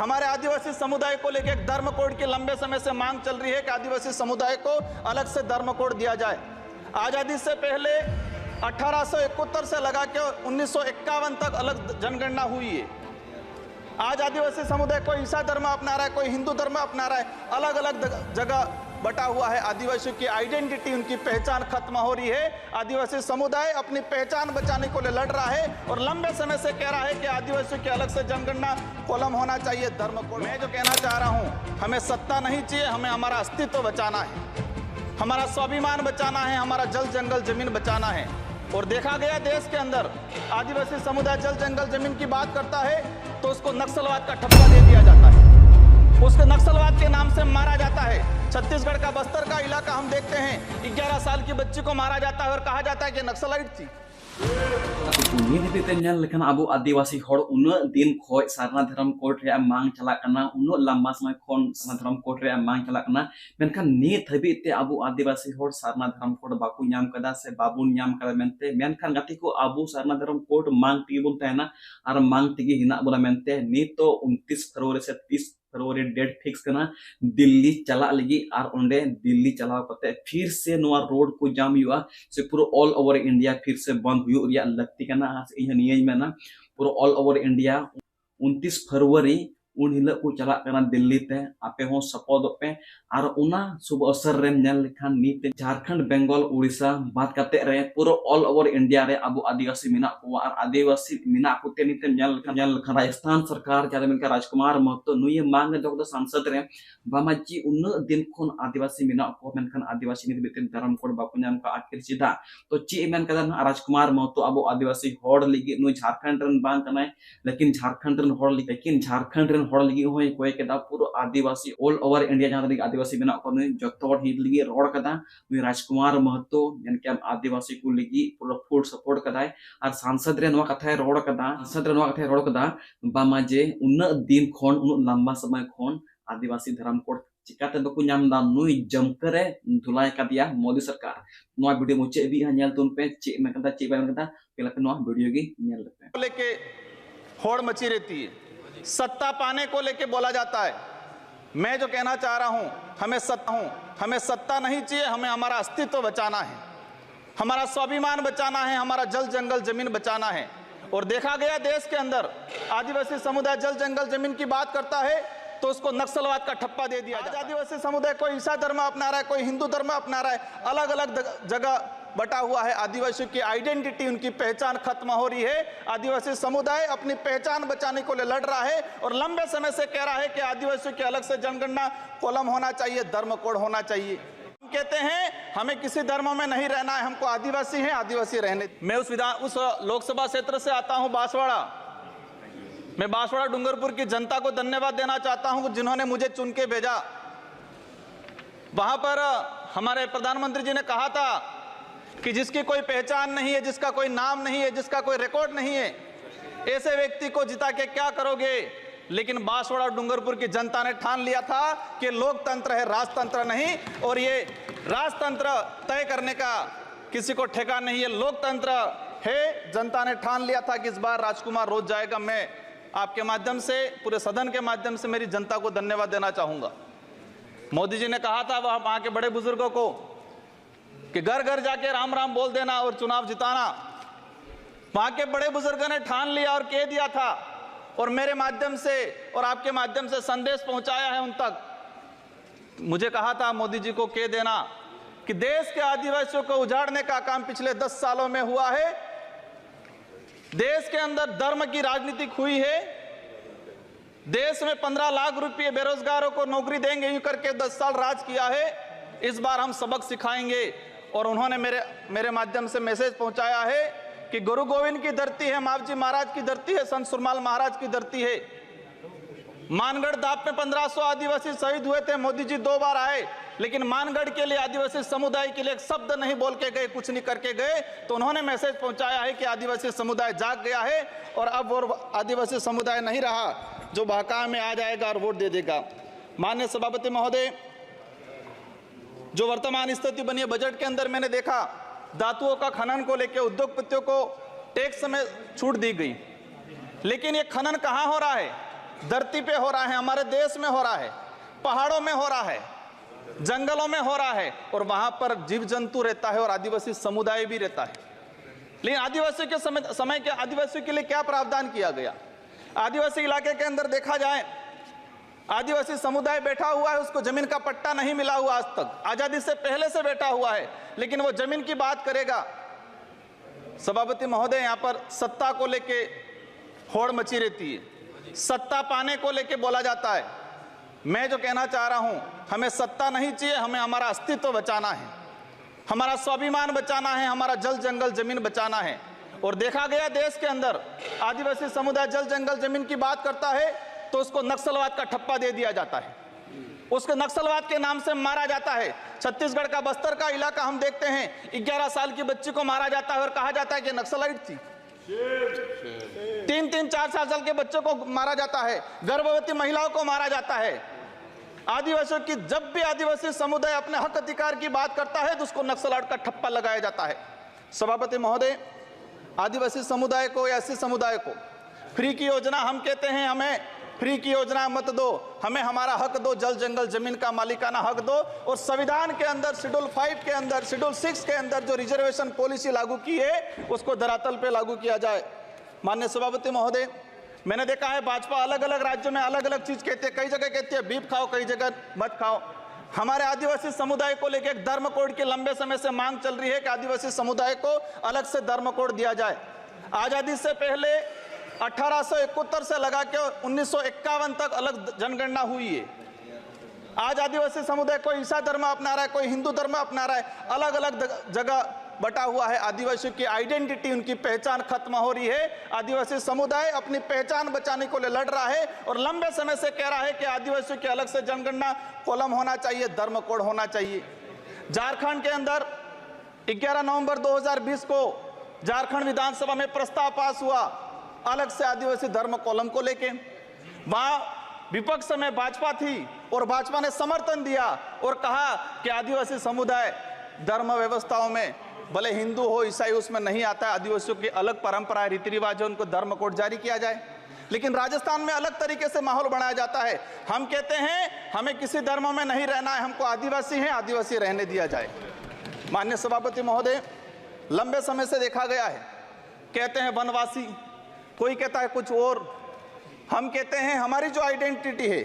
हमारे आदिवासी समुदाय को लेकर एक धर्म कोड की लंबे समय से मांग चल रही है कि आदिवासी समुदाय को अलग से धर्म कोड दिया जाए। आज़ादी से पहले 1871 से लगा के 1951 तक अलग जनगणना हुई है। आज आदिवासी समुदाय कोई ईसाई धर्म अपना रहा है, कोई हिंदू धर्म अपना रहा है, अलग अलग जगह बटा हुआ है। आदिवासियों की आइडेंटिटी, उनकी पहचान खत्म हो रही है। आदिवासी समुदाय अपनी पहचान बचाने को लिए लड़ रहा है और लंबे समय से कह रहा है कि आदिवासियों की अलग से जनगणना कॉलम होना चाहिए, धर्म कोड। मैं जो कहना चाह रहा हूँ, हमें सत्ता नहीं चाहिए, हमें हमारा अस्तित्व बचाना है, हमारा स्वाभिमान बचाना है, हमारा जल जंगल जमीन बचाना है। और देखा गया देश के अंदर आदिवासी समुदाय जल जंगल जमीन की बात करता है तो उसको नक्सलवाद का ठप्पा दे दिया जाता है, उसको नक्सलवाद के नाम से मारा जाता है। छत्तीसगढ़ का बस्तर का इलाका हम देखते हैं, 11 साल की बच्ची को मारा जाता है और कहा जाता है कि नक्सलाइट थी। अब आदिवासी दिन खो सारना धर्म कोड मांग चला उन लंबा समय खन सारना धर्म कोड मांग चला नित हबीते अब आदिवासी सारना धर्म कोड बाकू नाम कदा से बाबुन नाम कदा मेनते मेनखान गाती को अब सारना धर्म कोड मांग तेगी बन तहना और मांग तेगी हिना बोला मेनते नित तो 29 फरवरी से 30 फरवरी डेट फिक्स करना दिल्ली चला लगी और ओंडे दिल्ली चलाव करते फिर से नोआ रोड को जाम हुआ से पूरा ऑल ओवर इंडिया फिर से बंद हुई और या लगती करना नियज में ना पूरा ऑल ओवर इंडिया 29 फरवरी उन हिल को चला करना दिल्ली ते आपे हो सपोर्ट पे और उना शुभ अवसर रे नेल लेखान नीत झारखंड बेंगल उड़ीसा बात करते रे पूरा ऑल ओवर इंडिया रे अब आदिवासी मिना को और आदिवासी मिना को ते नीते नेल लेखान राजस्थान सरकार जाले मिनका राजकुमार महतो नुय मांग दो सांसद रे बामाजी उन दिन खन आदिवासी मिना को मेनखान आदिवासी नित बितिन धर्म कोड बापु नाम का आखिर सीधा तो ची मेन कदा राजकुमार महतो अब आदिवासी होड़ लगी नु झारखंड रन बांग कनाय लेकिन झारखंड रन होड़ लेकिन झारखंड होड़ लगी होय कोय केदा पूरा आदिवासी ऑल ओवर इंडिया जहां लगी आदिवासी बना को ने जत्तो हित लगी रोड कदा नु राजकुमार महतो जन के आदिवासी को लगी पूरा फुल सपोर्ट कदा और सांसद रे नो कथा रोड कदा सांसद रे नो कथा रोड कदा बामा जे उन दिन खोन उन लंबा समय खोन आदिवासी धर्म कोड चिकाते बकु नाम दा नुई जमकरे धुलाय का दिया मोदी सरकार नो वीडियो मुचे भी हनेल तुन पे चे में कदा चे बन कदा पेला नो वीडियो की नेल पे लेके होड़ मची रहती है, सत्ता पाने को लेके बोला जाता है। मैं जो कहना चाह रहा हूं, हमें सत्ता नहीं चाहिए, हमें हमारा अस्तित्व बचाना है, हमारा स्वाभिमान बचाना है, हमारा जल जंगल जमीन बचाना है। और देखा गया देश के अंदर आदिवासी समुदाय जल जंगल जमीन की बात करता है तो उसको नक्सलवाद का ठप्पा दे दिया जाता है। आदिवासी समुदाय कोई ईसाई धर्म अपना रहा है, कोई हिंदू धर्म अपना रहा है, अलग अलग जगह बटा हुआ है। आदिवासियों की आइडेंटिटी, उनकी पहचान खत्म हो रही है। आदिवासी समुदाय अपनी पहचान बचाने को लिए लड़ रहा है और लंबे समय से कह रहा है कि आदिवासियों की अलग से जनगणना कॉलम होना चाहिए, धर्म कोड होना चाहिए। हम कहते हैं हमें किसी धर्म में नहीं रहना है, हमको आदिवासी हैं, आदिवासी रहने। मैं उस लोकसभा क्षेत्र से आता हूं, बांसवाड़ा। मैं बांसवाड़ा डूंगरपुर की जनता को धन्यवाद देना चाहता हूं जिन्होंने मुझे चुन के भेजा। वहां पर हमारे प्रधानमंत्री जी ने कहा था कि जिसकी कोई पहचान नहीं है, जिसका कोई नाम नहीं है, जिसका कोई रिकॉर्ड नहीं है, ऐसे व्यक्ति को जिता के क्या करोगे। लेकिन बांसवाड़ा और डूंगरपुर की जनता ने ठान लिया था कि लोकतंत्र है, राजतंत्र नहीं। और ये राजतंत्र तय करने का किसी को ठेका नहीं है, लोकतंत्र है। जनता ने ठान लिया था कि इस बार राजकुमार रोज जाएगा। मैं आपके माध्यम से, पूरे सदन के माध्यम से मेरी जनता को धन्यवाद देना चाहूंगा। मोदी जी ने कहा था वहां के बड़े बुजुर्गों को कि घर घर जाके राम राम बोल देना और चुनाव जिताना। वहां के बड़े बुजुर्गों ने ठान लिया और कह दिया था, और मेरे माध्यम से और आपके माध्यम से संदेश पहुंचाया है उन तक। मुझे कहा था मोदी जी को कह देना कि देश के आदिवासियों को उजाड़ने का काम पिछले 10 सालों में हुआ है। देश के अंदर धर्म की राजनीति हुई है। देश में 15 लाख रुपए बेरोजगारों को नौकरी देंगे यूं करके 10 साल राज किया है। इस बार हम सबक सिखाएंगे। और उन्होंने मेरे माध्यम से मैसेज पहुंचाया है कि गुरु गोविंद की धरती है, मावजी महाराज की धरती है, संत सुरमाल महाराज की धरती है। मानगढ़ दाप में 1500 आदिवासी शहीद हुए थे। मोदी जी 2 बार आए, लेकिन मानगढ़ के लिए, आदिवासी समुदाय के लिए एक शब्द नहीं बोल के गए, कुछ नहीं करके गए। तो उन्होंने मैसेज पहुंचाया है कि आदिवासी समुदाय जाग गया है और अब वो आदिवासी समुदाय नहीं रहा जो बहकावे में आ जाएगा और वोट दे देगा। माननीय सभापति महोदय, जो वर्तमान स्थिति बनी है बजट के अंदर, मैंने देखा धातुओं का खनन को लेकर उद्योगपतियों को टैक्स में छूट दी गई, लेकिन ये खनन कहाँ हो रहा है? धरती पे हो रहा है, हमारे देश में हो रहा है, पहाड़ों में हो रहा है, जंगलों में हो रहा है, और वहां पर जीव जंतु रहता है और आदिवासी समुदाय भी रहता है। लेकिन आदिवासी के समय के आदिवासियों के लिए क्या प्रावधान किया गया? आदिवासी इलाके के अंदर देखा जाए, आदिवासी समुदाय बैठा हुआ है, उसको जमीन का पट्टा नहीं मिला हुआ आज तक, आजादी से पहले से बैठा हुआ है, लेकिन वो जमीन की बात करेगा। सभापति महोदय, यहाँ पर सत्ता को लेके होड़ मची रहती है, सत्ता पाने को लेके बोला जाता है। मैं जो कहना चाह रहा हूं, हमें सत्ता नहीं चाहिए, हमें हमारा अस्तित्व बचाना है, हमारा स्वाभिमान बचाना है, हमारा जल जंगल जमीन बचाना है। और देखा गया देश के अंदर आदिवासी समुदाय जल जंगल जमीन की बात करता है तो उसको नक्सलवाद का ठप्पा दे दिया जाता है, उसको नक्सलवाद के नाम से मारा जाता है। छत्तीसगढ़ का बस्तर का इलाका हम देखते हैं, 11 साल की बच्ची को मारा जाता है और कहा जाता है कि नक्सलाइट थी। 3-3, 4-4 साल के बच्चों को मारा जाता है, गर्भवती महिलाओं को मारा जाता है। आदिवासियों की, जब भी आदिवासी समुदाय अपने हक अधिकार की बात करता है तो उसको नक्सलाइट का ठप्पा लगाया जाता है। सभापति महोदय, आदिवासी समुदाय को या एससी समुदाय को फ्री की योजना, हम कहते हैं हमें फ्री की योजना मत दो, हमें हमारा हक दो, जल जंगल जमीन का मालिकाना हक दो। और संविधान के अंदर शेड्यूल 5 के अंदर, शेड्यूल 6 के अंदर जो रिजर्वेशन पॉलिसी लागू की है उसको धरातल पे लागू किया जाए। माननीय सभापति महोदय, मैंने देखा है भाजपा अलग अलग राज्यों में अलग अलग चीज कहती है, कई जगह कहती है बीफ खाओ, कई जगह मत खाओ। हमारे आदिवासी समुदाय को लेकर एक धर्म कोड की लंबे समय से मांग चल रही है कि आदिवासी समुदाय को अलग से धर्म कोड दिया जाए। आजादी से पहले 1871 से लगा के 1951 तक अलग जनगणना हुई है। आज आदिवासी समुदाय कोई ईसा धर्म अपना रहा है, कोई हिंदू धर्म अपना रहा है, अलग अलग जगह बटा हुआ है। आदिवासियों की आइडेंटिटी, उनकी पहचान खत्म हो रही है। आदिवासी समुदाय अपनी पहचान बचाने को लिए लड़ रहा है और लंबे समय से कह रहा है कि आदिवासियों की अलग से जनगणना कॉलम होना चाहिए, धर्म कोड होना चाहिए। झारखंड के अंदर 11 नवंबर 2020 को झारखंड विधानसभा में प्रस्ताव पास हुआ अलग से आदिवासी धर्म कॉलम को लेके। वहां विपक्ष में भाजपा थी और भाजपा ने समर्थन दिया और कहा कि आदिवासी समुदाय धर्म व्यवस्थाओं में, भले हिंदू हो ईसाई, उसमें नहीं आता है, आदिवासियों की अलग परंपरा रीति रिवाज है, उनको धर्म कोड जारी किया जाए। लेकिन राजस्थान में अलग तरीके से माहौल बनाया जाता है। हम कहते हैं हमें किसी धर्म में नहीं रहना है, हमको आदिवासी हैं, आदिवासी रहने दिया जाए। माननीय सभापति महोदय, लंबे समय से देखा गया है, कहते हैं वनवासी, कोई कहता है कुछ और। हम कहते हैं हमारी जो आइडेंटिटी है,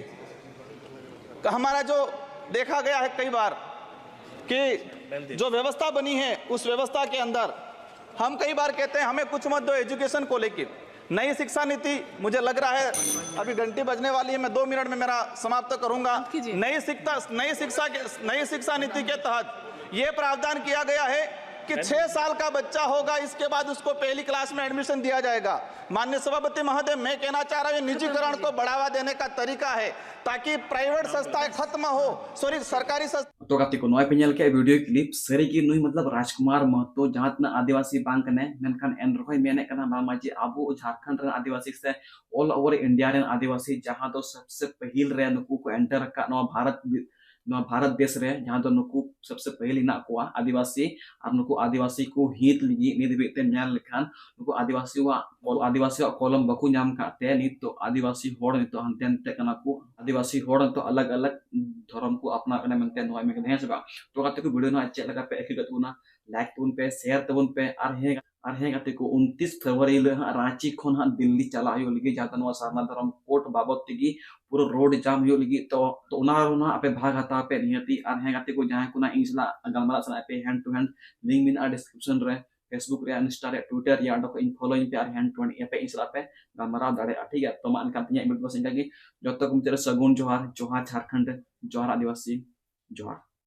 हमारा जो देखा गया है कई बार कि जो व्यवस्था बनी है उस व्यवस्था के अंदर हम कई बार कहते हैं हमें कुछ मत दो एजुकेशन को लेकर। नई शिक्षा नीति, मुझे लग रहा है अभी घंटी बजने वाली है, मैं 2 मिनट में मेरा समाप्त करूंगा। नई शिक्षा नीति के तहत यह प्रावधान किया गया है कि 6 साल का बच्चा होगा, इसके बाद उसको पहली क्लास में एडमिशन दिया जाएगा। माननीय सभापति महोदय, मैं कहना चाह रहा हूं निजीकरण को बढ़ावा देने का तरीका है ताकि प्राइवेट संस्थाएं खत्म हो, सॉरी सरकारी संस्था। तो गाती को नॉय पे के वीडियो क्लिप सरी की नुई मतलब राजकुमार महतो जहां तना आदिवासी बांग कने मेनखान एन रखय मेने कना बामा जे आबो झारखंड रे आदिवासी से ऑल ओवर इंडिया रे आदिवासी जहां तो सबसे पहिल रे नुकु को एंटर का भारत देश रे जहां तो नुकु सबसे पहले ना को आदिवासी और नुकु आदिवासी को हित लगी नित बेते न्याल लेखान नुकु आदिवासी कॉलम बकु नाम काते नित तो आदिवासी होड़ नित तो हनतेन ते कना को आदिवासी होड़ तो अलग अलग धर्म को अपना कने मनते नोय में कने सबा। तो गाते को वीडियो ना चेक लगा पे एक गतुना लाइक तुन पे शेयर तबन पे और हे गाते को 29 फरवरी ले रांची खन हा दिल्ली चला हो लगी जाता नो सारना धर्म कोर्ट बाबत तिगी पूरा रोड जाम हो लगी तो उना आपे भाग हता पे नियति और हे गाते को जहां कुना इंसला गलमरा सना पे हैंड टू हैंड लिंक मिन आ डिस्क्रिप्शन रे फेसबुक रे इंस्टा रे ट्विटर या डको इन फॉलोइंग पे और हैंड टू हैंड पे इंसला पे गलमरा दाड़े ठीक है। तो मान का इमिट बस इंटा की जब तक मुझे सगुन जोहार झारखंड, जोहार आदिवासी, जोहार।